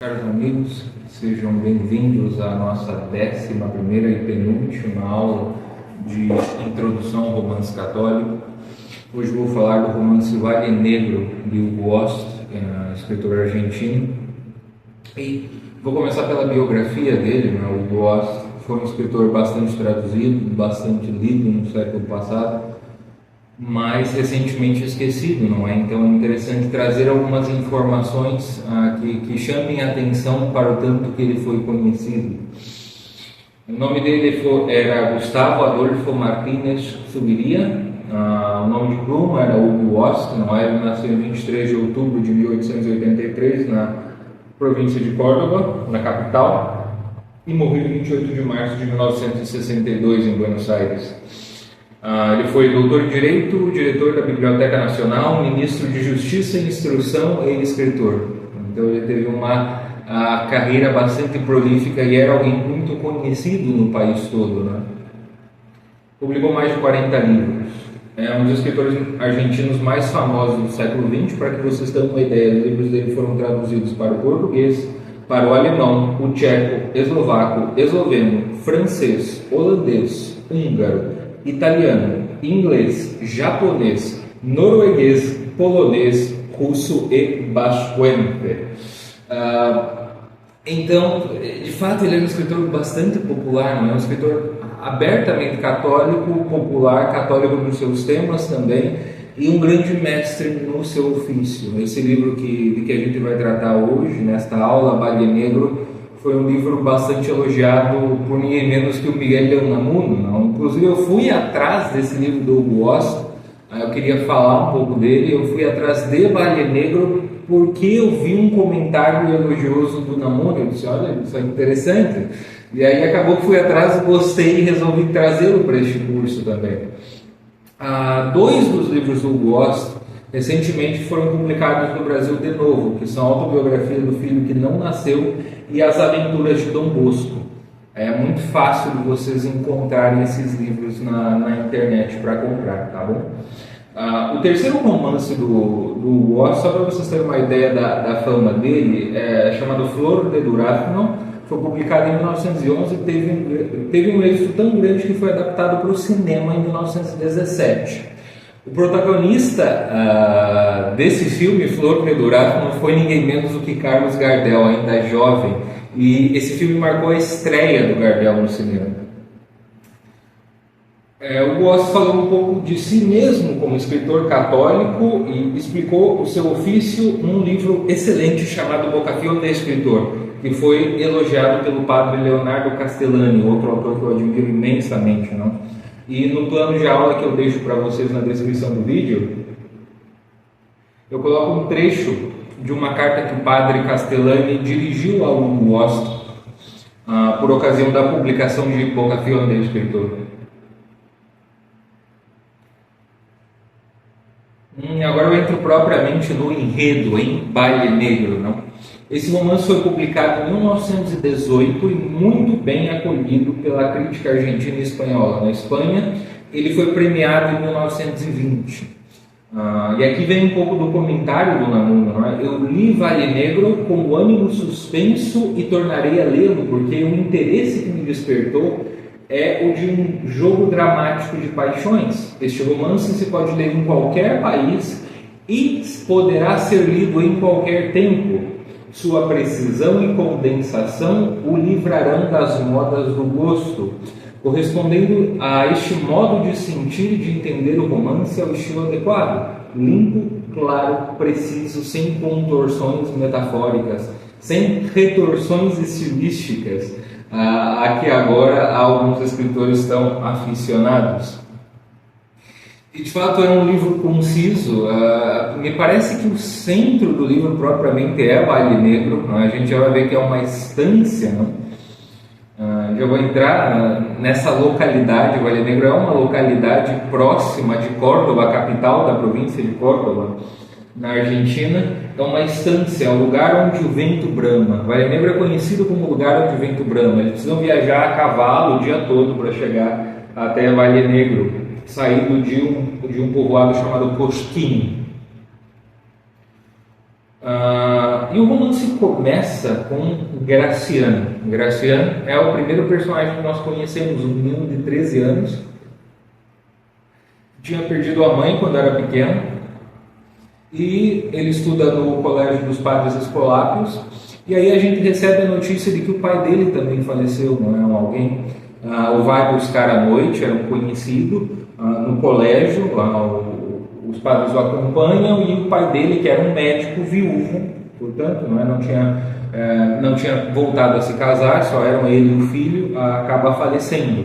Caros amigos, sejam bem-vindos à nossa 11ª e penúltima aula de Introdução ao Romance Católico. Hoje vou falar do romance Valle Negro, de Hugo Ost, escritor argentino. E vou começar pela biografia dele. O Hugo Ost foi um escritor bastante traduzido, bastante lido no século passado, mas recentemente esquecido, não é? Então é interessante trazer algumas informações que chamem a atenção para o tanto que ele foi conhecido. O nome dele era Gustavo Adolfo Martínez Zuviría, o nome de pluma era Hugo Ost, não é? Ele nasceu em 23 de outubro de 1883 na província de Córdoba, na capital, e morreu em 28 de março de 1962 em Buenos Aires. Ele foi doutor em Direito, diretor da Biblioteca Nacional, ministro de Justiça e Instrução e escritor. Então ele teve uma carreira bastante prolífica e era alguém muito conhecido no país todo, né? Publicou mais de 40 livros. É um dos escritores argentinos mais famosos do século XX. Para que vocês tenham uma ideia, os livros dele foram traduzidos para o português, para o alemão, o tcheco, eslovaco, esloveno, francês, holandês, húngaro, italiano, inglês, japonês, norueguês, polonês, russo e basquense. Então, de fato, ele é um escritor bastante popular, não é? Um escritor abertamente católico, popular, católico nos seus temas também, e um grande mestre no seu ofício. Esse livro que a gente vai tratar hoje, nesta aula, Valle Negro, foi um livro bastante elogiado por ninguém menos que o Miguel de Unamuno, não? Inclusive eu fui atrás desse livro do Hugo Ost, eu queria falar um pouco dele. Eu fui atrás de Valle Negro porque eu vi um comentário elogioso do Unamuno. Eu disse, olha, isso é interessante, e aí acabou que fui atrás, gostei e resolvi trazê-lo para este curso também. Dois dos livros do Hugo Ost recentemente foram publicados no Brasil de novo, que são a Autobiografia do Filho que Não Nasceu e As Aventuras de Dom Bosco. É muito fácil de vocês encontrarem esses livros na internet para comprar, tá bom? O terceiro romance do Hugo Ost, só para vocês terem uma ideia da fama dele, é chamado Flor de Durazno. Foi publicado em 1911 e teve um êxito tão grande que foi adaptado para o cinema em 1917. O protagonista desse filme, Flor de Durazno, não foi ninguém menos do que Carlos Gardel, ainda jovem, e esse filme marcou a estreia do Gardel no cinema. O Ost falou um pouco de si mesmo como escritor católico e explicou o seu ofício num livro excelente chamado Vocazione de Escritor, que foi elogiado pelo padre Leonardo Castellani, outro autor que eu admiro imensamente, não? E no plano de aula que eu deixo para vocês na descrição do vídeo, eu coloco um trecho de uma carta que o padre Castellani dirigiu ao Hugo Ost por ocasião da publicação de Vocazione de Escritor. Agora eu entro propriamente no enredo, em Valle Negro, não? Esse romance foi publicado em 1918 e muito bem acolhido pela crítica argentina e espanhola. Na Espanha, ele foi premiado em 1920. E aqui vem um pouco do comentário do Unamuno, não é? Eu li Valle Negro com o ânimo suspenso e tornarei a lê-lo, porque o interesse que me despertou é o de um jogo dramático de paixões. Este romance se pode ler em qualquer país e poderá ser lido em qualquer tempo. Sua precisão e condensação o livrarão das modas do gosto, correspondendo a este modo de sentir e de entender o romance ao estilo adequado, limpo, claro, preciso, sem contorções metafóricas, sem retorções estilísticas, a que agora alguns escritores estão aficionados. E de fato é um livro conciso. Me parece que o centro do livro propriamente é Valle Negro. A gente já vai ver que é uma estância, não? Já vou entrar nessa localidade. Valle Negro é uma localidade próxima de Córdoba, a capital da província de Córdoba, na Argentina. É uma estância, é um lugar onde o vento brama. Valle Negro é conhecido como o lugar onde o vento brama. Eles precisam viajar a cavalo o dia todo para chegar até Valle Negro, saído de um povoado chamado Cosquín. E o romance começa com Graciano. Graciano é o primeiro personagem que nós conhecemos, um menino de 13 anos. Tinha perdido a mãe quando era pequeno e ele estuda no Colégio dos Padres Escolápios. E aí a gente recebe a notícia de que o pai dele também faleceu, não é? Alguém o vai buscar à noite, era um conhecido no colégio, os padres o acompanham e o pai dele, que era um médico viúvo, portanto, não tinha voltado a se casar, só eram ele e o filho, acaba falecendo.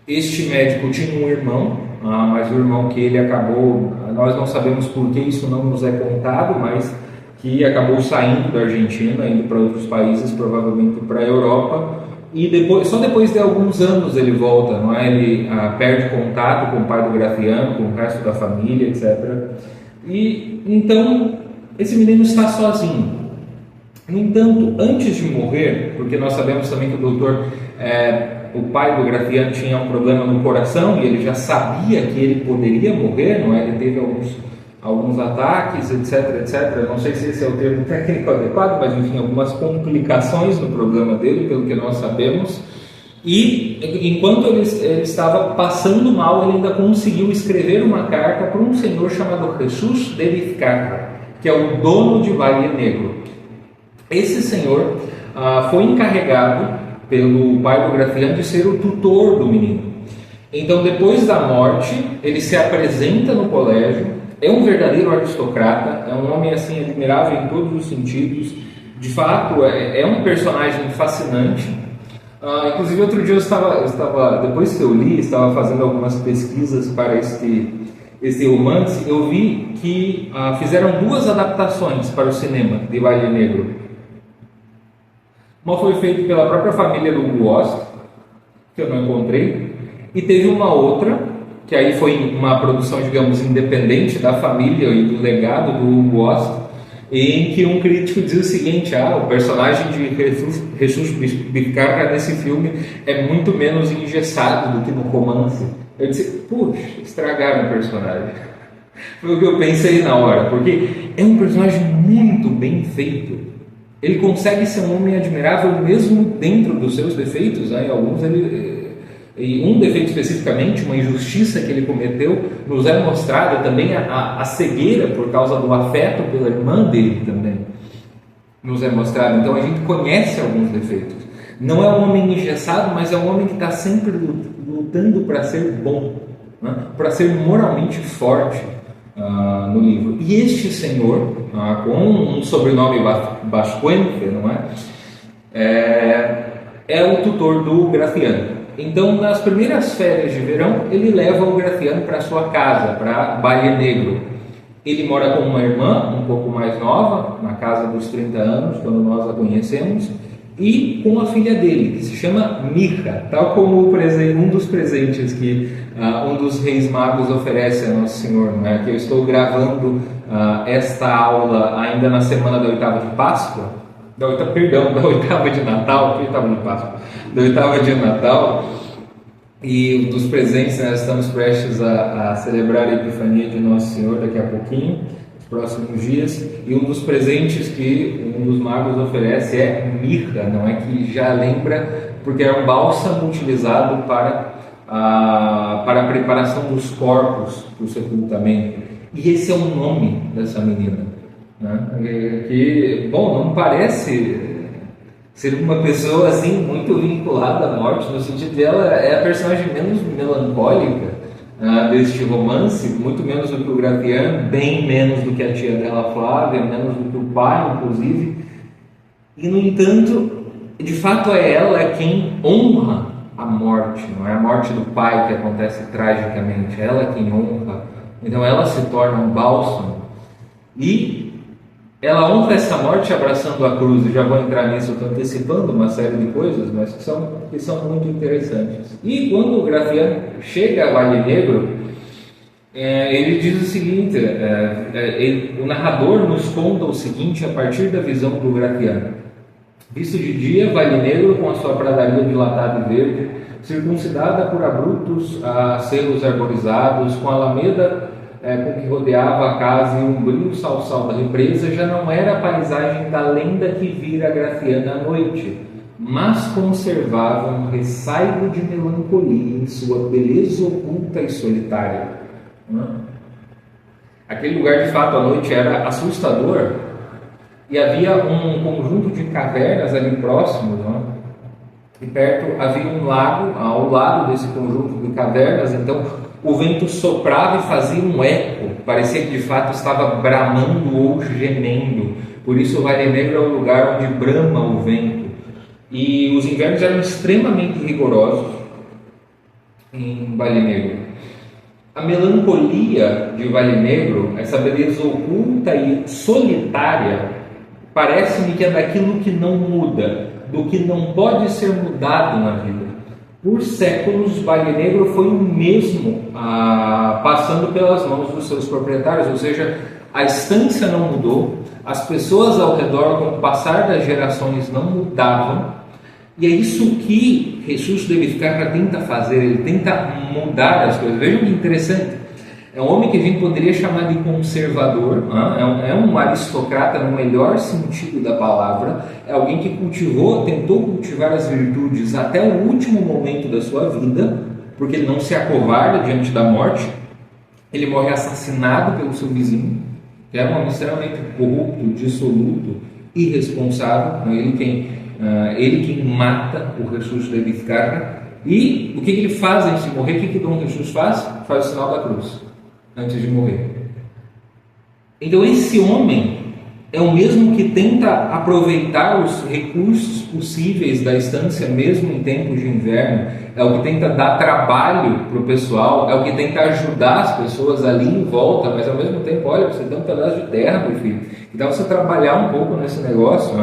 Este médico tinha um irmão, mas o irmão que ele acabou, nós não sabemos por que isso não nos é contado, mas que acabou saindo da Argentina, indo para outros países, provavelmente para a Europa, e só depois de alguns anos ele volta, não é? Ele perde contato com o pai do Graciano, com o resto da família, etc. E então esse menino está sozinho. No entanto, antes de morrer, porque nós sabemos também que o pai do Graciano tinha um problema no coração e ele já sabia que ele poderia morrer, não é? Ele teve alguns ataques, etc. Não sei se esse é o termo técnico adequado, mas enfim, algumas complicações no problema dele, pelo que nós sabemos. E enquanto ele estava passando mal, ele ainda conseguiu escrever uma carta para um senhor chamado Jesus de Vizcarra, que é o dono de Valle Negro. Esse senhor foi encarregado pelo pai do Graciano de ser o tutor do menino. Então, depois da morte, ele se apresenta no colégio. É um verdadeiro aristocrata, é um homem assim admirável em todos os sentidos. De fato, é um personagem fascinante. Inclusive, outro dia eu estava, depois que eu li, estava fazendo algumas pesquisas para esse romance. Eu vi que fizeram 2 adaptações para o cinema de Valle Negro. Uma foi feita pela própria família do Hugo Ost, que eu não encontrei, e teve uma outra que aí foi uma produção, digamos, independente da família e do legado do Hugo Ost, em que um crítico diz o seguinte: o personagem de Jesus Vizcarra nesse filme é muito menos engessado do que no romance. Eu disse, puxa, estragaram o personagem. Foi o que eu pensei na hora, porque é um personagem muito bem feito. Ele consegue ser um homem admirável mesmo dentro dos seus defeitos, né? Alguns e um defeito especificamente, uma injustiça que ele cometeu, nos é mostrada também a cegueira por causa do afeto pela irmã dele também nos é mostrado. Então a gente conhece alguns defeitos. Não é um homem engessado, mas é um homem que está sempre lutando para ser bom, né? Para ser moralmente forte no livro. E este senhor, com um sobrenome Bascuente, não é o tutor do Graciano. Então, nas primeiras férias de verão, ele leva o Graciano para sua casa, para Valle Negro. Ele mora com uma irmã, um pouco mais nova, na casa dos 30 anos, quando nós a conhecemos, e com a filha dele, que se chama Mija, tal como um dos presentes que um dos reis magos oferece a Nosso Senhor, né? Que eu estou gravando esta aula ainda na semana da 8ª de Páscoa, da 8ª de Natal, que 8ª de Páscoa, da 8ª de Natal, e dos presentes, né, estamos prestes a celebrar a Epifania de Nosso Senhor daqui a pouquinho, nos próximos dias, e um dos presentes que um dos magos oferece é mirra, não é, que já lembra, porque é um bálsamo utilizado para a preparação dos corpos para o sepultamento, e esse é o nome dessa menina, né? Que, bom, não parece ser uma pessoa assim muito vinculada à morte, no sentido dela é a personagem menos melancólica deste romance, muito menos do que o Graciano, bem menos do que a tia dela Flávia, menos do que o pai, inclusive, e no entanto, de fato é ela quem honra a morte, não é a morte do pai que acontece tragicamente, é ela quem honra, então ela se torna um bálsamo, e ela honra essa morte abraçando a cruz. E já vou entrar nisso, estou antecipando uma série de coisas, mas que são muito interessantes. E quando o Graciano chega a Valle Negro, ele diz o seguinte, o narrador nos conta o seguinte a partir da visão do Graciano: visto de dia, Valle Negro, com a sua pradaria dilatada e verde, circuncidada por abruptos cerros arborizados, com a alameda com que rodeava a casa e um brilho salsal da represa já não era a paisagem da lenda que vira Grafiana à noite, mas conservava um ressaigo de melancolia em sua beleza oculta e solitária. Aquele lugar, de fato, à noite era assustador, e havia um conjunto de cavernas ali próximos, e perto havia um lago, ao lado desse conjunto de cavernas. Então o vento soprava e fazia um eco, parecia que de fato estava bramando ou gemendo. Por isso o Vale Negro é o lugar onde brama o vento. E os invernos eram extremamente rigorosos em Vale Negro. A melancolia de Vale Negro, essa beleza oculta e solitária, parece-me que é daquilo que não muda, do que não pode ser mudado na vida. Por séculos, Vale Negro foi o mesmo, passando pelas mãos dos seus proprietários, ou seja, a estância não mudou, as pessoas ao redor, com o passar das gerações, não mudavam, e é isso que Jesus de Vizcarra tenta fazer, ele tenta mudar as coisas. Vejam que interessante, é um homem que a gente poderia chamar de conservador, é um aristocrata no melhor sentido da palavra, é alguém que tentou cultivar as virtudes até o último momento da sua vida, porque ele não se acovarda diante da morte. Ele morre assassinado pelo seu vizinho, que era um homem extremamente corrupto, dissoluto, irresponsável. Ele quem mata o Jesus de Vizcarra. E o que ele faz antes de morrer? O que Dom Jesus faz? Faz o sinal da cruz antes de morrer. Então esse homem é o mesmo que tenta aproveitar os recursos possíveis da estância mesmo em tempos de inverno, é o que tenta dar trabalho para o pessoal, é o que tenta ajudar as pessoas ali em volta, mas ao mesmo tempo, olha, você tem um pedaço de terra, meu filho, que dá você trabalhar um pouco nesse negócio,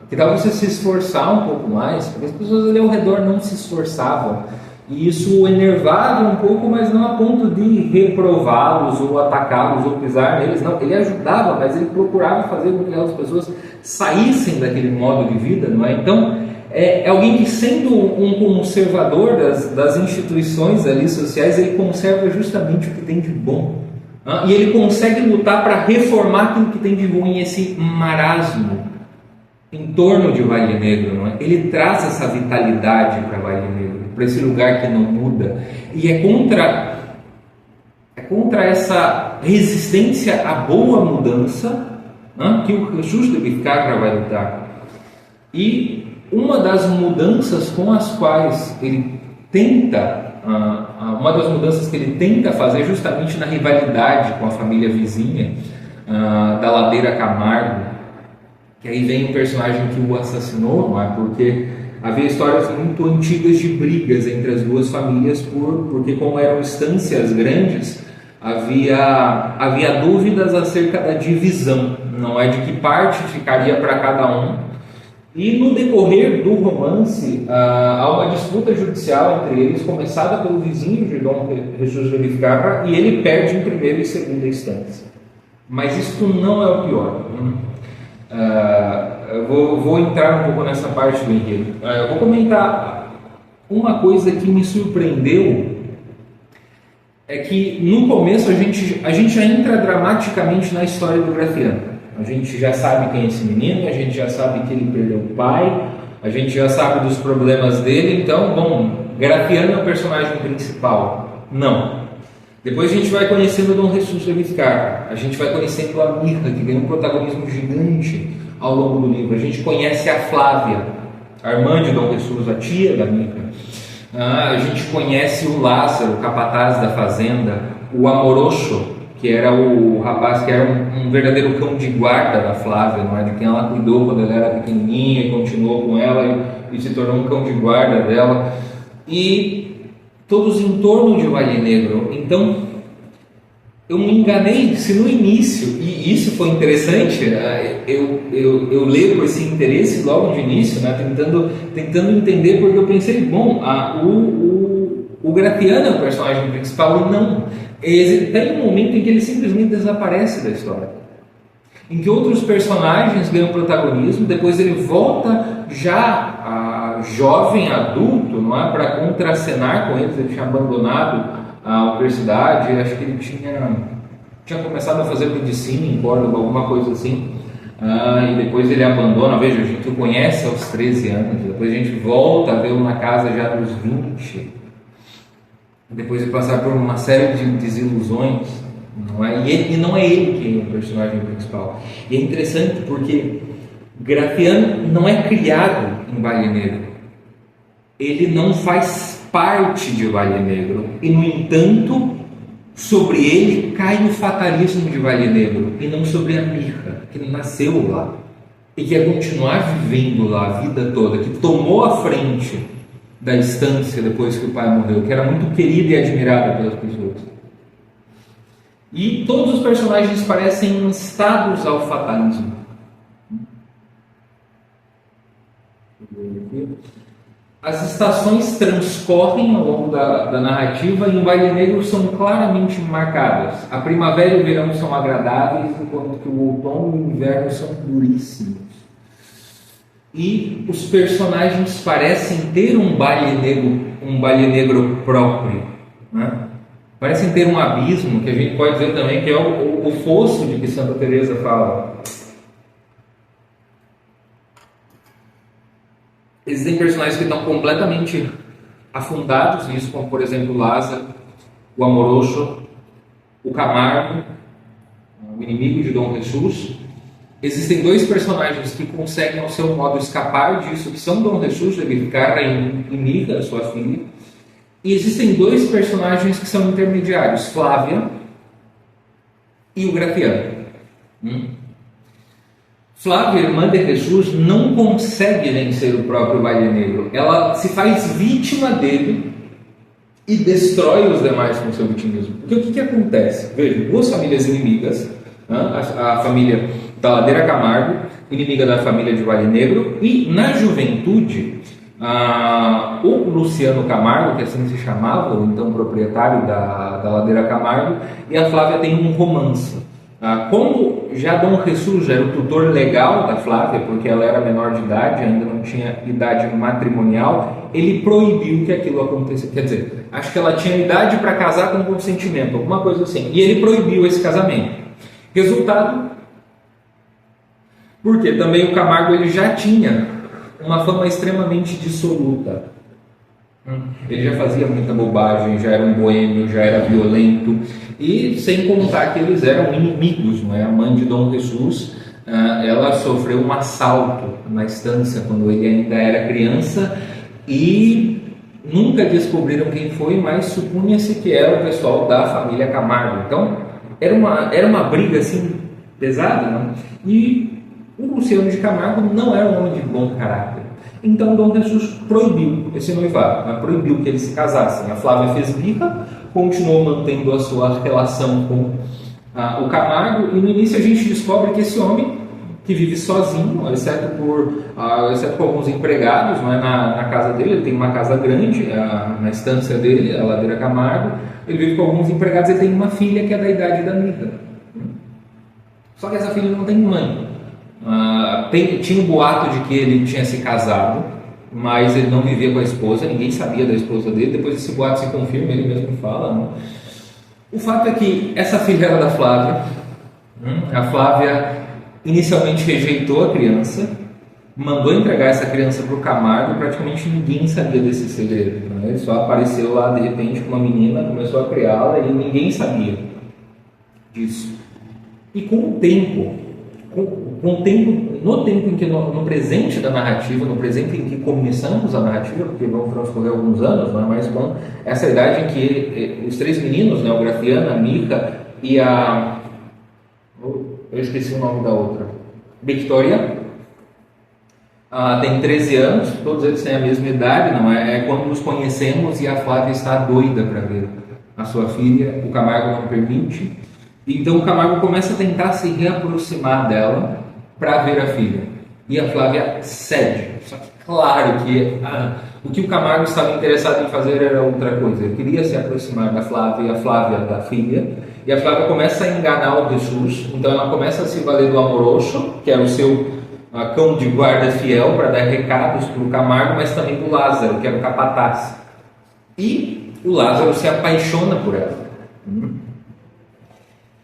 que dá você se esforçar um pouco mais, porque as pessoas ali ao redor não se esforçavam. E isso o enervava um pouco, mas não a ponto de reprová-los ou atacá-los ou pisar neles. Não, ele ajudava, mas ele procurava fazer com que aquelas pessoas saíssem daquele modo de vida, não é? Então, é alguém que, sendo um conservador das instituições ali sociais, ele conserva justamente o que tem de bom. E ele consegue lutar para reformar aquilo que tem de ruim, esse marasmo em torno de Vale Negro, não é? Ele traz essa vitalidade para Vale Negro, para esse lugar que não muda, e é contra essa resistência à boa mudança que o Jesus de Vizcarra vai lutar. E uma das mudanças com as quais ele tenta, uma das mudanças que ele tenta fazer justamente na rivalidade com a família vizinha da Ladeira Camargo, que aí vem um personagem que o assassinou, não é? Porque havia histórias muito antigas de brigas entre as duas famílias, porque como eram estâncias grandes, havia dúvidas acerca da divisão, não é? De que parte ficaria para cada um. E no decorrer do romance, há uma disputa judicial entre eles, começada pelo vizinho de Dom Jesus de Vizcarra, e ele perde em primeira e segunda instância. Mas isso não é o pior. Eu vou entrar um pouco nessa parte do enredo. Eu vou comentar uma coisa que me surpreendeu, é que no começo a gente já entra dramaticamente na história do Grafiano. A gente já sabe quem é esse menino, a gente já sabe que ele perdeu o pai, a gente já sabe dos problemas dele. Então, bom, Grafiano é o personagem principal. Não. Depois a gente vai conhecendo Dom Jesus de Vizcarra, a gente vai conhecendo a Mirra, que ganha um protagonismo gigante ao longo do livro. A gente conhece a Flávia, a irmã de Dom Jesus, a tia da Mirra. A gente conhece o Lázaro, o capataz da fazenda, o Amoroso, que era o rapaz que era um verdadeiro cão de guarda da Flávia, não é? De quem ela cuidou quando ela era pequenininha e continuou com ela e se tornou um cão de guarda dela. E todos em torno de Vale Negro. Então, eu me enganei se no início, e isso foi interessante, eu leio com esse interesse logo de início, né, tentando entender, porque eu pensei, bom, o Grafiano é o personagem principal, e não. Tem um momento em que ele simplesmente desaparece da história, em que outros personagens ganham protagonismo, depois ele volta já jovem, adulto, não é, para contracenar com eles. Ele tinha abandonado a universidade, acho que ele tinha tinha começado a fazer medicina em Córdoba, alguma coisa assim, e depois ele abandona. Veja, a gente o conhece aos 13 anos, depois a gente volta a vê-lo na casa já dos 20, depois de passar por uma série de desilusões, não é? E não é ele quem é o personagem principal. E é interessante porque Grafiano não é criado em Valle Negro, ele não faz parte de Valle Negro, e no entanto sobre ele cai o fatalismo de Valle Negro e não sobre a Mirra, que nasceu lá e quer continuar vivendo lá a vida toda, que tomou a frente da estância depois que o pai morreu, que era muito querida e admirada pelas pessoas. E todos os personagens parecem instados ao fatalismo. As estações transcorrem ao longo da narrativa e em Valle Negro são claramente marcadas. A primavera e o verão são agradáveis, enquanto que o outono e o inverno são duríssimos. E os personagens parecem ter um Valle Negro próprio, né? Parecem ter um abismo, que a gente pode dizer também que é o fosso de que Santa Teresa fala. Existem personagens que estão completamente afundados nisso, como por exemplo Lázaro, o Amoroso, o Camargo, o inimigo de Dom Jesus. Existem dois personagens que conseguem ao seu modo escapar disso, que são Dom Jesus, de Vizcarra e Mirra, sua filha. E existem dois personagens que são intermediários, Flávia e o Grafiano. Flávia, irmã de Jesus, não consegue vencer o próprio Valle Negro. Ela se faz vítima dele e destrói os demais com seu vitimismo. Porque o que acontece? Veja, duas famílias inimigas, a família da Ladeira Camargo, inimiga da família de Valle Negro, e na juventude, o Luciano Camargo, que assim se chamava, o então proprietário da Ladeira Camargo, e a Flávia tem um romance. Como já Dom Jesus era o tutor legal da Flávia, porque ela era menor de idade, ainda não tinha idade matrimonial, ele proibiu que aquilo acontecesse. Quer dizer, acho que ela tinha idade para casar com consentimento, alguma coisa assim, e ele proibiu esse casamento. Resultado, porque também o Camargo ele já tinha uma fama extremamente dissoluta. Ele já fazia muita bobagem, já era um boêmio, já era violento, e sem contar que eles eram inimigos, não é? A mãe de Dom Jesus, ela sofreu um assalto na estância quando ele ainda era criança, e nunca descobriram quem foi, mas supunha-se que era o pessoal da família Camargo. Então, era uma briga assim pesada, não? E o Luciano de Camargo não era um homem de bom caráter. Então Dom Jesus proibiu esse noivado, proibiu que eles se casassem. A Flávia fez birra, continuou mantendo a sua relação com o Camargo, e no início a gente descobre que esse homem, que vive sozinho, exceto por alguns empregados, não é, na casa dele, ele tem uma casa grande, na estância dele, a Ladeira Camargo, ele vive com alguns empregados, ele tem uma filha que é da idade da Mirra. Só que essa filha não tem mãe. Tinha um boato de que ele tinha se casado, mas ele não vivia com a esposa, ninguém sabia da esposa dele. Depois esse boato se confirma, ele mesmo fala, né? O fato é que essa filha era da Flávia. A Flávia inicialmente rejeitou a criança, mandou entregar essa criança para o Camargo, e praticamente ninguém sabia desse segredo, né? Ele só apareceu lá de repente com uma menina, começou a criá-la e ninguém sabia disso. E com o tempo, no tempo em que no presente da narrativa, no presente em que começamos a narrativa, porque vão transcorrer alguns anos, não é? Mas com essa idade em que os três meninos, né, o Grafiano, a Mirra e eu esqueci o nome da outra, Victoria, tem 13 anos, todos eles têm a mesma idade, não é? É quando nos conhecemos e a Flávia está doida para ver a sua filha, o Camargo não permite. Então o Camargo começa a tentar se reaproximar dela para ver a filha. E a Flávia cede. Só que claro que o que o Camargo estava interessado em fazer era outra coisa. Ele queria se aproximar da Flávia e a Flávia da filha. E a Flávia começa a enganar o Jesus. Então ela começa a se valer do Amoroso, que era o seu cão de guarda fiel, para dar recados para o Camargo, mas também do Lázaro, que era o capataz. E o Lázaro se apaixona por ela.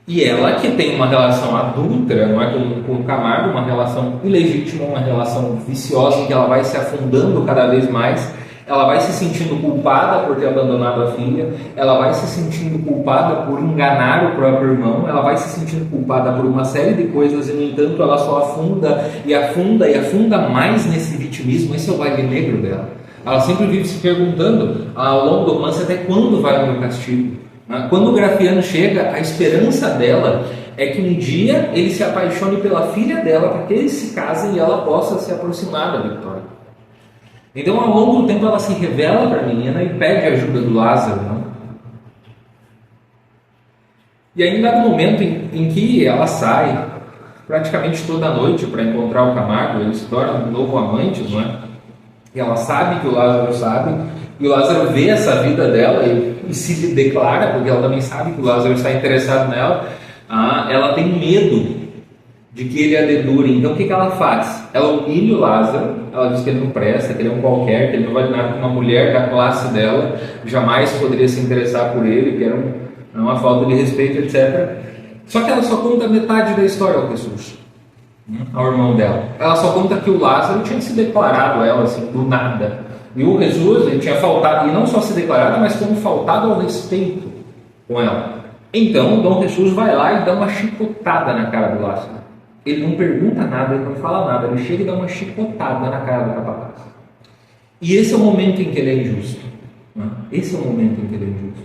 E ela que tem uma relação adúltera, não é, com o Camargo, uma relação ilegítima, uma relação viciosa em que ela vai se afundando cada vez mais, ela vai se sentindo culpada por ter abandonado a filha, ela vai se sentindo culpada por enganar o próprio irmão, ela vai se sentindo culpada por uma série de coisas e, no entanto, ela só afunda e afunda e afunda mais nesse vitimismo. Esse é o baile negro dela. Ela sempre vive se perguntando ao longo do romance até quando vai o meu castigo. Quando o Grafiano chega, a esperança dela é que um dia ele se apaixone pela filha dela, para que eles se casem e ela possa se aproximar da Vitória. Então, ao longo do tempo, ela se revela para a menina e pede a ajuda do Lázaro. Não? E aí, em dado momento em que ela sai praticamente toda noite para encontrar o Camargo, ele se torna um novo amante, não é? E ela sabe que o Lázaro sabe, e o Lázaro vê essa vida dela e se declara, porque ela também sabe que o Lázaro está interessado nela. Ela tem medo de que ele a dedure. Então o que ela faz? Ela humilha o Lázaro, ela diz que ele não presta, que ele é um qualquer, que ele não vale nada, que uma mulher da classe dela jamais poderia se interessar por ele, que era uma falta de respeito, etc. Só que ela só conta metade da história ao Jesus, ao irmão dela. Ela só conta que o Lázaro tinha se declarado a ela assim, do nada. E o Jesus, ele tinha faltado, e não só se declarado, mas como faltado ao respeito com ela. Então, Dom Jesus vai lá e dá uma chicotada na cara do Lázaro. Ele não pergunta nada, ele não fala nada, ele chega e dá uma chicotada na cara do capataz. E esse é o momento em que ele é injusto. Esse é o momento em que ele é injusto.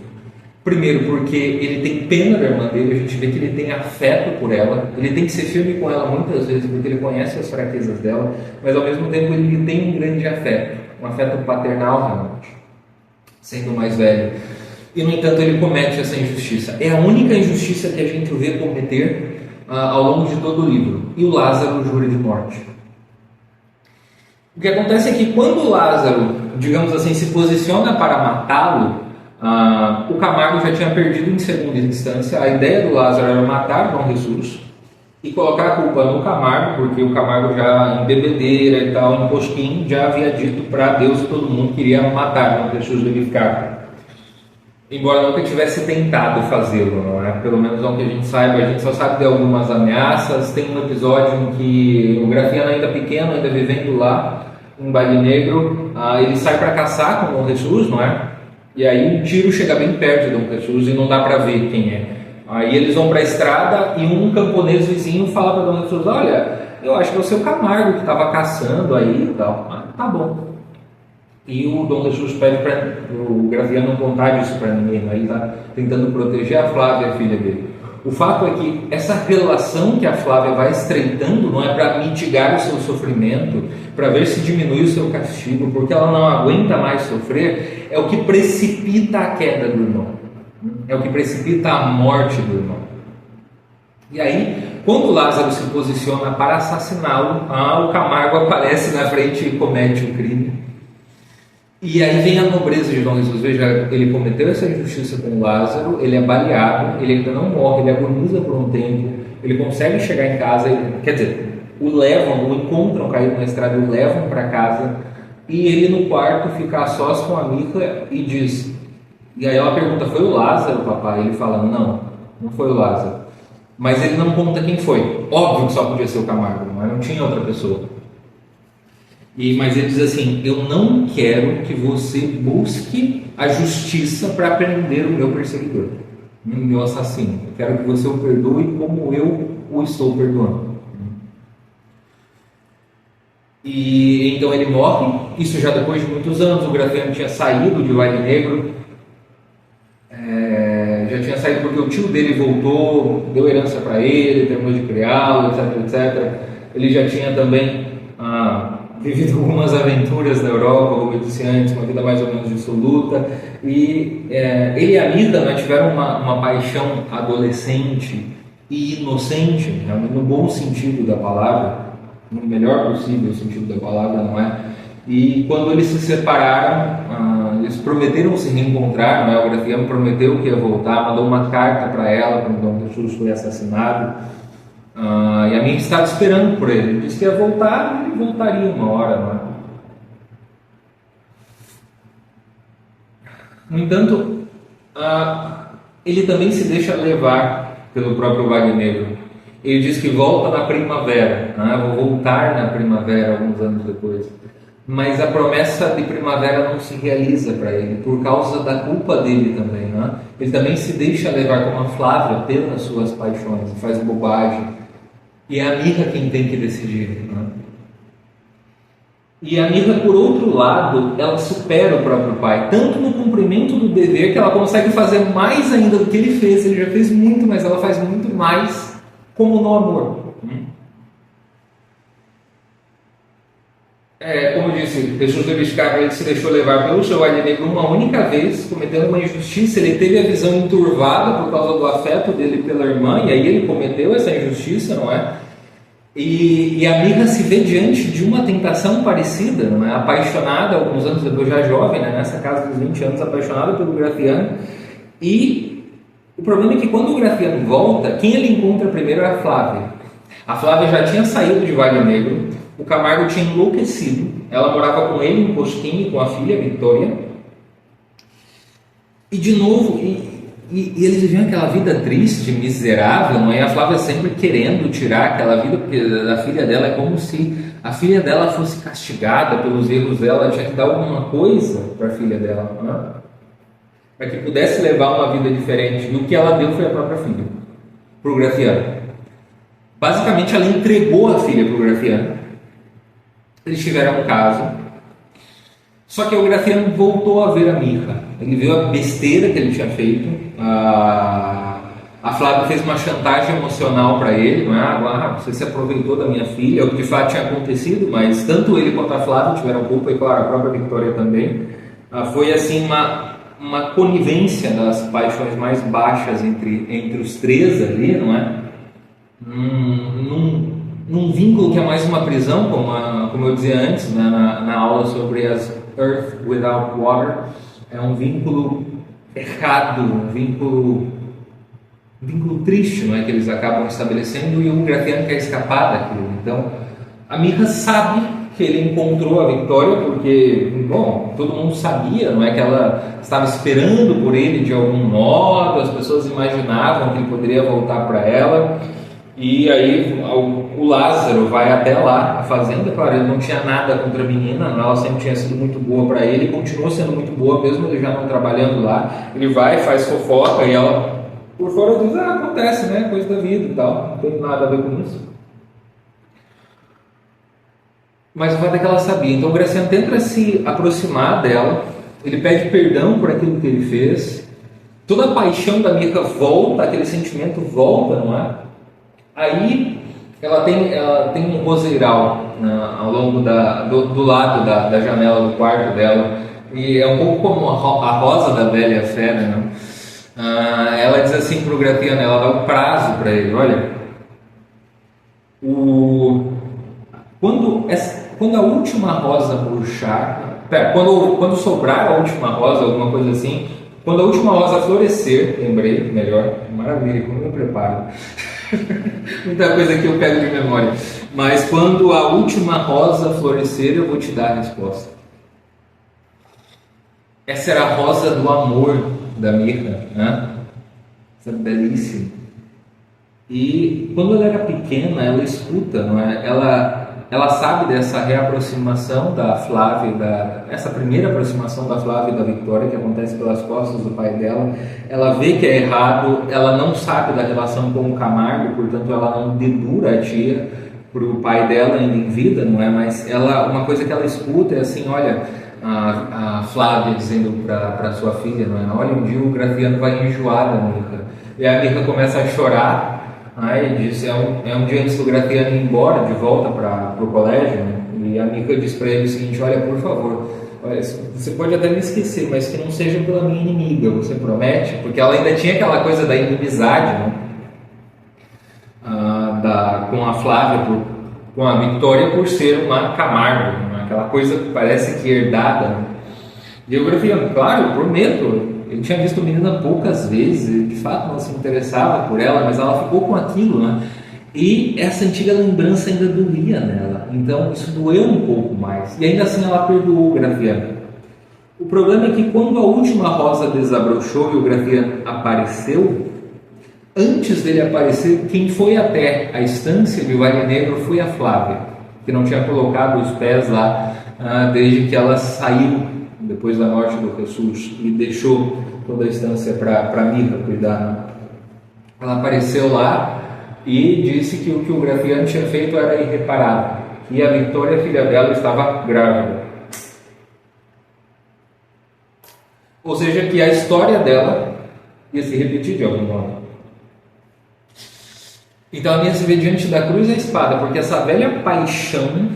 Primeiro, porque ele tem pena da irmã dele, a gente vê que ele tem afeto por ela, ele tem que ser firme com ela muitas vezes, porque ele conhece as fraquezas dela, mas ao mesmo tempo ele tem um grande afeto, um afeto paternal realmente, sendo mais velho. E no entanto ele comete essa injustiça. É a única injustiça que a gente vê cometer ao longo de todo o livro. E o Lázaro jura de morte. O que acontece é que quando o Lázaro, digamos assim, se posiciona para matá-lo, o Camargo já tinha perdido em segunda instância. A ideia do Lázaro era matar Dom Jesus e colocar a culpa no Camargo, porque o Camargo já em bebedeira e tal, em posquim, já havia dito para Deus e todo mundo que iria matar Dom Jesus vivificado. Embora nunca tivesse tentado fazê-lo, não é? Pelo menos ao que a gente saiba, a gente só sabe de algumas ameaças. Tem um episódio em que o Grafiano, ainda pequeno, ainda vivendo lá em Baile Negro, ele sai para caçar com Dom Jesus, não é? E aí um tiro chega bem perto de Dom Jesus e não dá para ver quem é. Aí eles vão para a estrada e um camponês vizinho fala para Dom Jesus: olha, eu acho que é o seu Camargo que estava caçando aí e tal. Tá bom. E o Dom Jesus pede para o Grafiano não contar disso para ninguém. Aí está tentando proteger a Flávia, a filha dele. O fato é que essa relação que a Flávia vai estreitando não é para mitigar o seu sofrimento, para ver se diminui o seu castigo, porque ela não aguenta mais sofrer, é o que precipita a queda do irmão, é o que precipita a morte do irmão. E aí, quando Lázaro se posiciona para assassiná-lo, o Camargo aparece na frente e comete o crime. E aí vem a nobreza de Dom Jesus. Veja, ele cometeu essa injustiça com Lázaro, ele é baleado, ele ainda não morre, ele agoniza por um tempo, ele consegue chegar em casa, quer dizer, o encontram caído na estrada, o levam para casa, e ele no quarto fica a sós com a Mica e diz, e aí ela pergunta: foi o Lázaro, papai? Ele fala: não foi o Lázaro. Mas ele não conta quem foi. Óbvio que só podia ser o Camargo, mas não tinha outra pessoa. Mas ele diz assim: eu não quero que você busque a justiça para prender o meu perseguidor, o meu assassino. Eu quero que você o perdoe como eu o estou perdoando. E então ele morre. Isso já depois de muitos anos. O Grafiano tinha saído de Baile Negro, já tinha saído porque o tio dele voltou, deu herança para ele, terminou de criá-lo, etc, etc. Ele já tinha também vivido algumas aventuras na Europa, como eu disse antes, uma vida mais ou menos dissoluta, e ele e a Mida tiveram uma paixão adolescente e inocente, no bom sentido da palavra, no melhor possível sentido da palavra, não é? E quando eles se separaram, eles prometeram se reencontrar, não é? O Grafiano prometeu que ia voltar, mandou uma carta para ela quando Dom Jesus foi assassinado. E a minha estava esperando por ele. Ele disse que ia voltar e ele voltaria uma hora, não é? No entanto, ele também se deixa levar pelo próprio Wagner. Ele diz que volta na primavera, né? Vou voltar na primavera alguns anos depois. Mas a promessa de primavera não se realiza para ele, por causa da culpa dele também. Né? Ele também se deixa levar, como a Flávia, pelas suas paixões, faz bobagem. E é a Mirra quem tem que decidir. Né? E a Mirra, por outro lado, ela supera o próprio pai, tanto no cumprimento do dever, que ela consegue fazer mais ainda do que ele fez. Ele já fez muito, mas ela faz muito mais, como no amor. Como eu disse, Jesus de Biscayne, ele se deixou levar pelo seu Wagner uma única vez, cometendo uma injustiça. Ele teve a visão enturvada por causa do afeto dele pela irmã, e aí ele cometeu essa injustiça, não é? E a Mirra se vê diante de uma tentação parecida, não é? Apaixonada, alguns anos depois, já jovem, né? Nessa casa dos 20 anos, apaixonada pelo Graciano. E o problema é que quando o Graciano volta, quem ele encontra primeiro é a Flávia. A Flávia já tinha saído de Wagner. O Camargo tinha enlouquecido. Ela morava com ele em Cosquinha, com a filha, Vitória. E de novo, e eles viviam aquela vida triste, miserável, não é? A Flávia sempre querendo tirar aquela vida, porque a filha dela é como se a filha dela fosse castigada pelos erros dela. Ela tinha que dar alguma coisa para a filha dela, não é? Para que pudesse levar uma vida diferente. E o que ela deu foi a própria filha, para o Graciano. Basicamente, ela entregou a filha para o Graciano. Eles tiveram um caso, só que o Graciano voltou a ver a Mirra. Ele viu a besteira que ele tinha feito. A Flávia fez uma chantagem emocional para ele, não é? Você se aproveitou da minha filha, o que de fato tinha acontecido, mas tanto ele quanto a Flávia tiveram culpa, e claro, a própria Vitória também. Foi assim uma conivência das paixões mais baixas entre os três ali, não é? Num vínculo que é mais uma prisão, como eu dizia antes, né, na aula sobre as Earth Without Water. É um vínculo errado, um vínculo triste, não é, que eles acabam estabelecendo, e o Graciano quer escapar daquilo. Então, a Mirra sabe que ele encontrou a Vitória, porque, bom, todo mundo sabia, não é, que ela estava esperando por ele de algum modo, as pessoas imaginavam que ele poderia voltar para ela. E aí o Lázaro vai até lá, a fazenda. Claro, ele não tinha nada contra a menina, ela sempre tinha sido muito boa para ele, e continuou sendo muito boa, mesmo ele já não trabalhando lá. Ele vai, faz fofoca, e ela por fora diz, acontece, né, coisa da vida e tal, não tem nada a ver com isso. Mas o fato é que ela sabia. Então o Graciano tenta se aproximar dela, ele pede perdão por aquilo que ele fez, toda a paixão da Mirra volta, aquele sentimento volta, não é? Aí ela tem um roseiral, né, ao longo do lado da janela do quarto dela, e é um pouco como a rosa da Bela e a Fera, né? Ela diz assim para o Graciano, ela dá um prazo para ele: olha, quando a última rosa murchar, quando sobrar a última rosa, alguma coisa assim, quando a última rosa florescer, lembrei, melhor, maravilha, como eu me preparo. Muita coisa que eu pego de memória. Mas quando a última rosa florescer, eu vou te dar a resposta. Essa era a rosa do amor da Mirra, né? Essa belíssima. E quando ela era pequena, ela escuta, não é? Ela sabe dessa reaproximação da Flávia, essa primeira aproximação da Flávia e da Vitória, que acontece pelas costas do pai dela. Ela vê que é errado, ela não sabe da relação com o Camargo, portanto ela não dedura a tia para o pai dela ainda em vida, não é? Mas uma coisa que ela escuta é assim: olha, a Flávia dizendo para sua filha, não é? Olha, um dia o Graciano vai enjoar da Mirra. E a Mirra começa a chorar. Aí diz, é um dia antes do Graciano ir embora, de volta para o colégio, né? E a Mirra diz para ele o seguinte: olha, por favor, olha, você pode até me esquecer, mas que não seja pela minha inimiga, você promete? Porque ela ainda tinha aquela coisa da inimizade, né? Com a Flávia, com a Vitória, por ser uma Camargo, né? Aquela coisa que parece que herdada, né? E o Graciano, claro, eu prometo. Ele tinha visto a menina poucas vezes, ele de fato não se interessava por ela, mas ela ficou com aquilo, né? E essa antiga lembrança ainda doía nela, então isso doeu um pouco mais. E ainda assim ela perdoou o Graciano. O problema é que quando a última rosa desabrochou e o Graciano apareceu, Antes dele aparecer, quem foi até a estância de Vale Negro foi a Flávia, que não tinha colocado os pés lá desde que ela saiu depois da morte do Jesus e deixou toda a estância para Mirra cuidar. Ela apareceu lá e disse que o que o Grafiano tinha feito era irreparável, e a Vitória, filha dela, estava grávida. Ou seja, que a história dela ia se repetir de algum modo. Então ela ia se ver diante da cruz e a espada, porque essa velha paixão,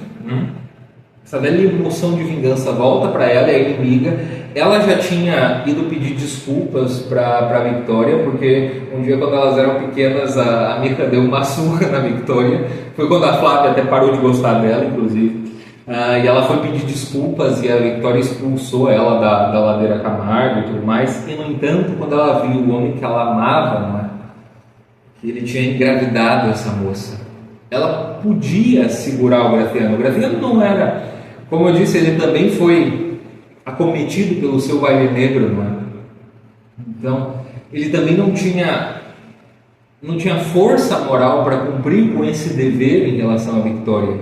essa velha emoção de vingança volta para ela, é inimiga. Ela já tinha ido pedir desculpas para a Victoria, porque um dia, quando elas eram pequenas, a Mirra deu uma surra na Victoria. Foi quando a Flávia até parou de gostar dela, inclusive. E ela foi pedir desculpas e a Victoria expulsou ela da ladeira Camargo e tudo mais. E, no entanto, quando ela viu o homem que ela amava, que ele tinha engravidado essa moça, ela podia segurar o Grafiano. O Grafiano não era, como eu disse, ele também foi acometido pelo seu Vale Negro, Então, ele também não tinha força moral para cumprir com esse dever em relação à Victoria.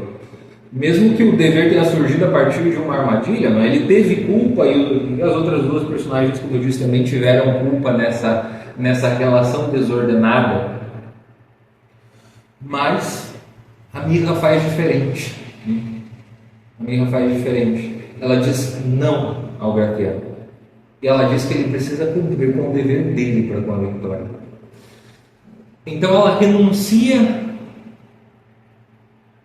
Mesmo que o dever tenha surgido a partir de uma armadilha, ele teve culpa, e as outras duas personagens, como eu disse, também tiveram culpa nessa relação desordenada. Mas a Mirra faz diferente. Ela diz não ao Grafiano. E ela diz que ele precisa cumprir com o dever dele para com a Victoria. Então ela renuncia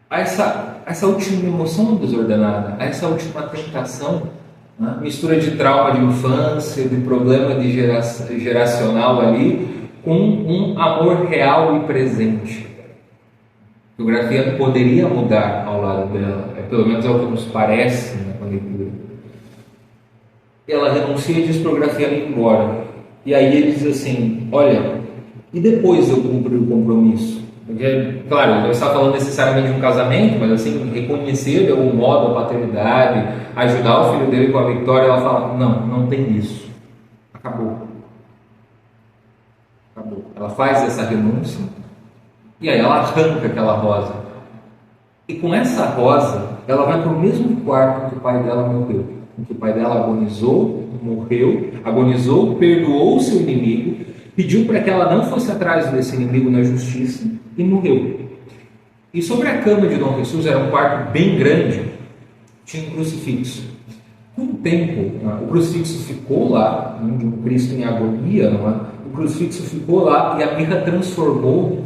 a essa última emoção desordenada, a essa última tentação, mistura de trauma de infância, de problema geracional ali, com um amor real e presente. O Grafiano poderia mudar ao lado dela, pelo menos é o que nos parece na leitura. Ela renuncia e diz para o Grafiano ir embora. E aí ele diz assim: olha, e depois eu cumprir o compromisso? Porque, claro, não está falando necessariamente de um casamento, mas assim, reconhecer de algum modo a paternidade, ajudar o filho dele com a Victoria. Ela fala: não tem isso, acabou. Ela faz essa renúncia e aí ela arranca aquela rosa, e com essa rosa ela vai para o mesmo quarto que o pai dela morreu, em que o pai dela agonizou, perdoou o seu inimigo, pediu para que ela não fosse atrás desse inimigo na justiça e morreu. E sobre a cama de Dom Jesus, era um quarto bem grande, tinha um crucifixo. Com o tempo, o crucifixo ficou lá, de um Cristo em agonia, o crucifixo ficou lá, e a Mirra transformou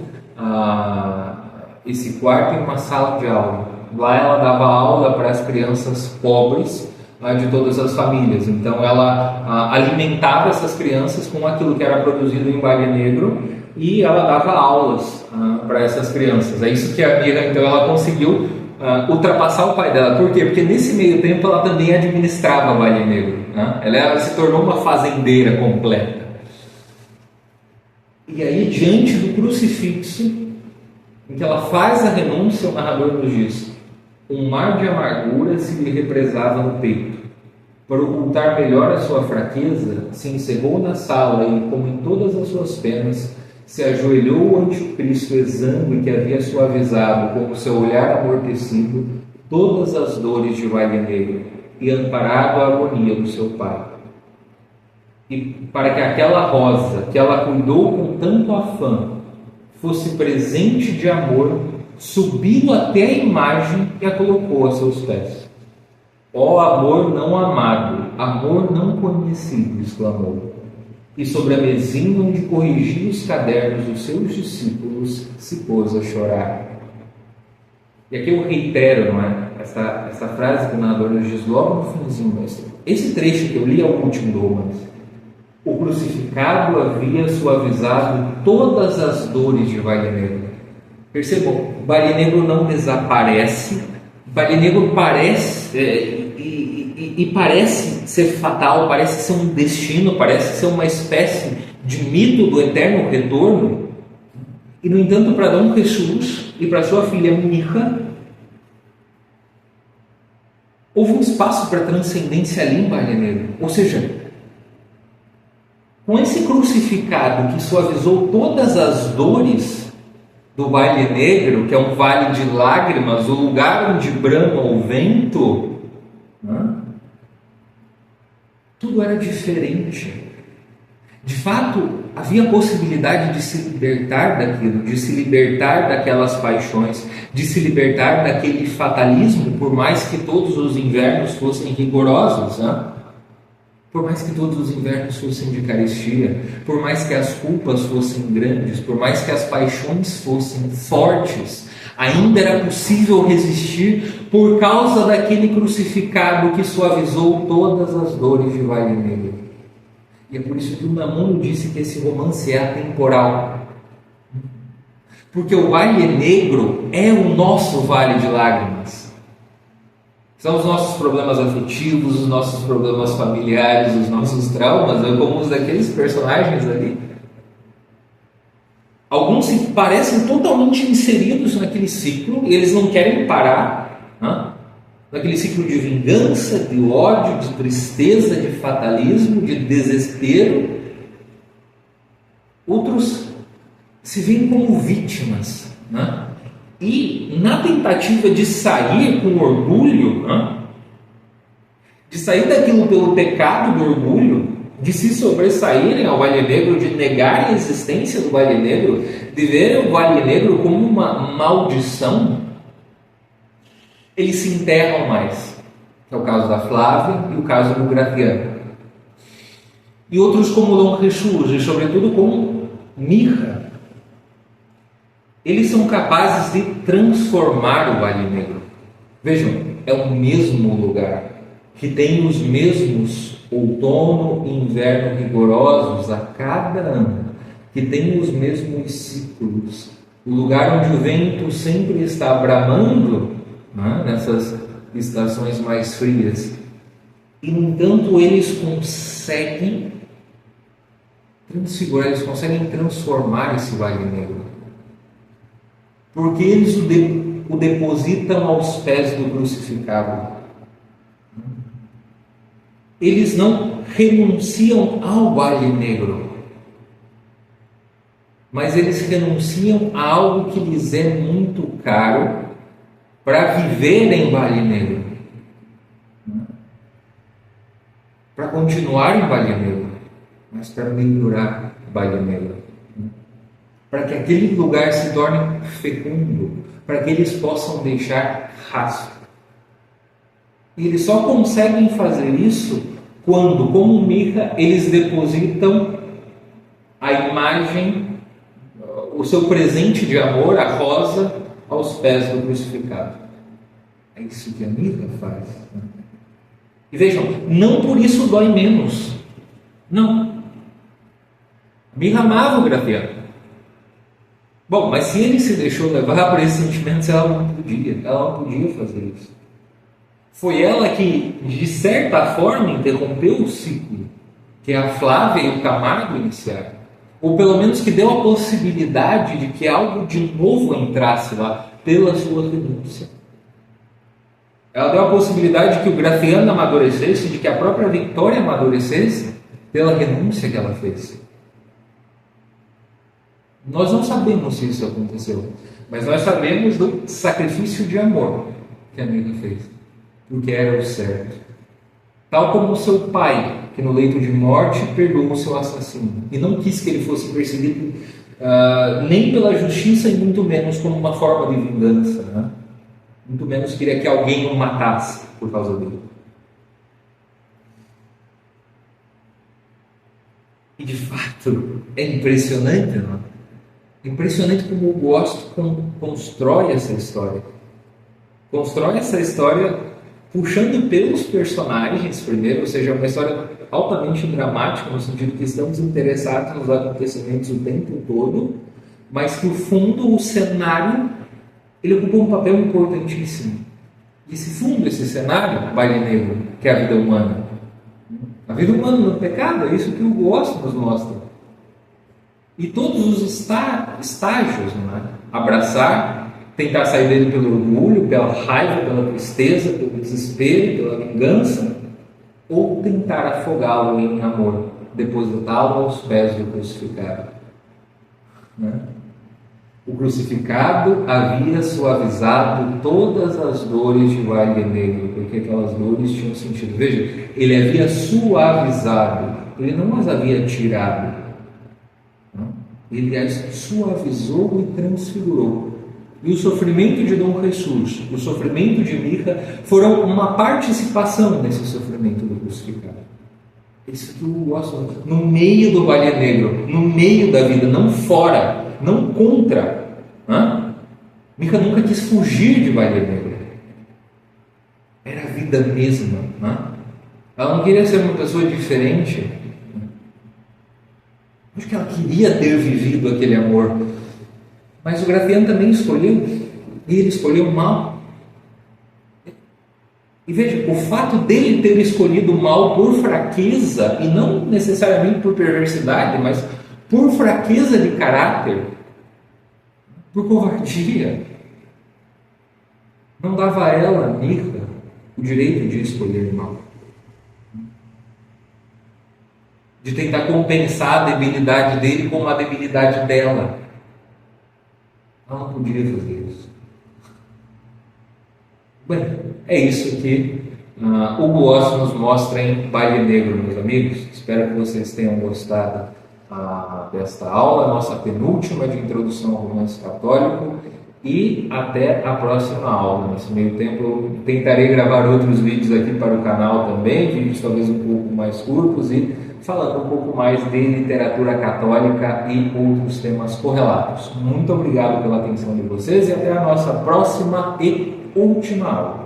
esse quarto em uma sala de aula. Lá ela dava aula para as crianças pobres de todas as famílias. Então ela alimentava essas crianças com aquilo que era produzido em Vale Negro, e ela dava aulas para essas crianças. É isso que a Mirra, então, ela conseguiu ultrapassar o pai dela. Por quê? Porque nesse meio tempo ela também administrava Vale Negro, Ela se tornou uma fazendeira completa. E aí, diante do crucifixo, em que ela faz a renúncia, o narrador nos diz: um mar de amargura se lhe represava no peito. Para ocultar melhor a sua fraqueza, se encerrou na sala e, como em todas as suas penas, se ajoelhou ante o Cristo exângue que havia suavizado com o seu olhar amortecido todas as dores de Vale Negro e amparado a agonia do seu pai. E para que aquela rosa que ela cuidou com tanto afã fosse presente de amor, subiu até a imagem e a colocou a seus pés. Ó amor não amado, amor não conhecido, exclamou. E sobre a mesinha onde corrigia os cadernos dos seus discípulos, se pôs a chorar. E aqui eu reitero, essa frase que o narrador nos diz logo no finzinho. Esse trecho que eu li é o último do romance. O crucificado havia suavizado todas as dores de Vale Negro. Percebam, Vale Negro não desaparece. Vale Negro parece parece ser fatal, parece ser um destino, parece ser uma espécie de mito do eterno retorno. E, no entanto, para Dom Jesus e para sua filha Mirra, houve um espaço para transcendência ali em Vale Negro. Ou seja, com esse crucificado que suavizou todas as dores do Vale Negro, que é um vale de lágrimas, o lugar onde brama o vento, né? Tudo era diferente. De fato, havia possibilidade de se libertar daquilo, de se libertar daquelas paixões, de se libertar daquele fatalismo, por mais que todos os invernos fossem rigorosos, né? Por mais que todos os invernos fossem de carestia, por mais que as culpas fossem grandes, por mais que as paixões fossem fortes, ainda era possível resistir por causa daquele crucificado que suavizou todas as dores de Vale Negro. E é por isso que o Unamuno disse que esse romance é atemporal. Porque o Vale Negro é o nosso vale de lágrimas. São os nossos problemas afetivos, os nossos problemas familiares, os nossos traumas, como os daqueles personagens ali. Alguns se parecem totalmente inseridos naquele ciclo e eles não querem parar, né? Naquele ciclo de vingança, de ódio, de tristeza, de fatalismo, de desespero. Outros se veem como vítimas, né? E na tentativa de sair com orgulho, né? De sair daquilo pelo pecado do orgulho, de se sobressaírem ao Vale Negro, de negarem a existência do Vale Negro, de verem o Vale Negro como uma maldição, eles se enterram mais, que é o caso da Flávia e o caso do Gratiano. E outros como Dom Rechus, e sobretudo como Mirra, eles são capazes de transformar o Vale Negro. Vejam, é o mesmo lugar, que tem os mesmos outono e inverno rigorosos a cada ano, que tem os mesmos ciclos, o lugar onde o vento sempre está bramando, né, nessas estações mais frias. E, no entanto, eles conseguem transfigurar, eles conseguem transformar esse Vale Negro. Porque eles o depositam aos pés do crucificado. Eles não renunciam ao Vale Negro, mas eles renunciam a algo que lhes é muito caro para viver em Vale Negro, para continuar em Vale Negro, mas para melhorar Vale Negro, para que aquele lugar se torne fecundo, para que eles possam deixar rastro. E eles só conseguem fazer isso quando, como Mirra, eles depositam a imagem, o seu presente de amor, a rosa, aos pés do crucificado. É isso que a Mirra faz. E vejam, não por isso dói menos. Não. A Mirra amava o Gratiano. Bom, mas se ele se deixou levar por esses sentimentos, ela não podia fazer isso. Foi ela que, de certa forma, interrompeu o ciclo que a Flávia e o Camargo iniciaram. Ou pelo menos que deu a possibilidade de que algo de novo entrasse lá pela sua renúncia. Ela deu a possibilidade de que o Gratiano amadurecesse, de que a própria Victoria amadurecesse pela renúncia que ela fez. Nós não sabemos se isso aconteceu, mas nós sabemos do sacrifício de amor que a Mirra fez, porque era o certo. Tal como o seu pai, que no leito de morte perdoou o seu assassino e não quis que ele fosse perseguido nem pela justiça e muito menos como uma forma de vingança, né? Muito menos queria que alguém o matasse por causa dele. E de fato é impressionante, não é? Impressionante como o Gosto constrói essa história. Constrói essa história puxando pelos personagens primeiro, ou seja, uma história altamente dramática, no sentido que estamos interessados nos acontecimentos o tempo todo, mas que o fundo, o cenário, ele ocupa um papel importantíssimo. E esse fundo, esse cenário, Vale Negro, que é a vida humana. A vida humana no pecado, é isso que o Gosto nos mostra. E todos os estágios, não é? Abraçar, tentar sair dele pelo orgulho, pela raiva, pela tristeza, pelo desespero, pela vingança, ou tentar afogá-lo em amor, depositá-lo aos pés do crucificado. Né? O crucificado havia suavizado todas as dores de Wagner Negro, porque aquelas dores tinham sentido. Veja, ele havia suavizado, ele não as havia tirado. Não? Ele as suavizou e transfigurou. E o sofrimento de Dom Jesus, o sofrimento de Mica, foram uma participação nesse sofrimento do crucificado. Isso que eu gosto, no meio do Vale Negro, no meio da vida, não fora, não contra. Mica nunca quis fugir de Vale Negro. Era a vida mesma. Ela não queria ser uma pessoa diferente. Acho que ela queria ter vivido aquele amor. Mas o Gratiano também escolheu. E ele escolheu mal. E veja, o fato dele ter escolhido mal por fraqueza, e não necessariamente por perversidade, mas por fraqueza de caráter, por covardia, não dava a ela, Mica, o direito de escolher mal. De tentar compensar a debilidade dele com a debilidade dela. Ela não podia fazer isso. Bem, é isso que Hugo Oss nos mostra em Vale Negro, meus amigos. Espero que vocês tenham gostado desta aula, nossa penúltima de introdução ao romance católico, e até a próxima aula. Nesse meio tempo eu tentarei gravar outros vídeos aqui para o canal também, vídeos talvez um pouco mais curtos e falando um pouco mais de literatura católica e outros temas correlatos. Muito obrigado pela atenção de vocês e até a nossa próxima e última aula.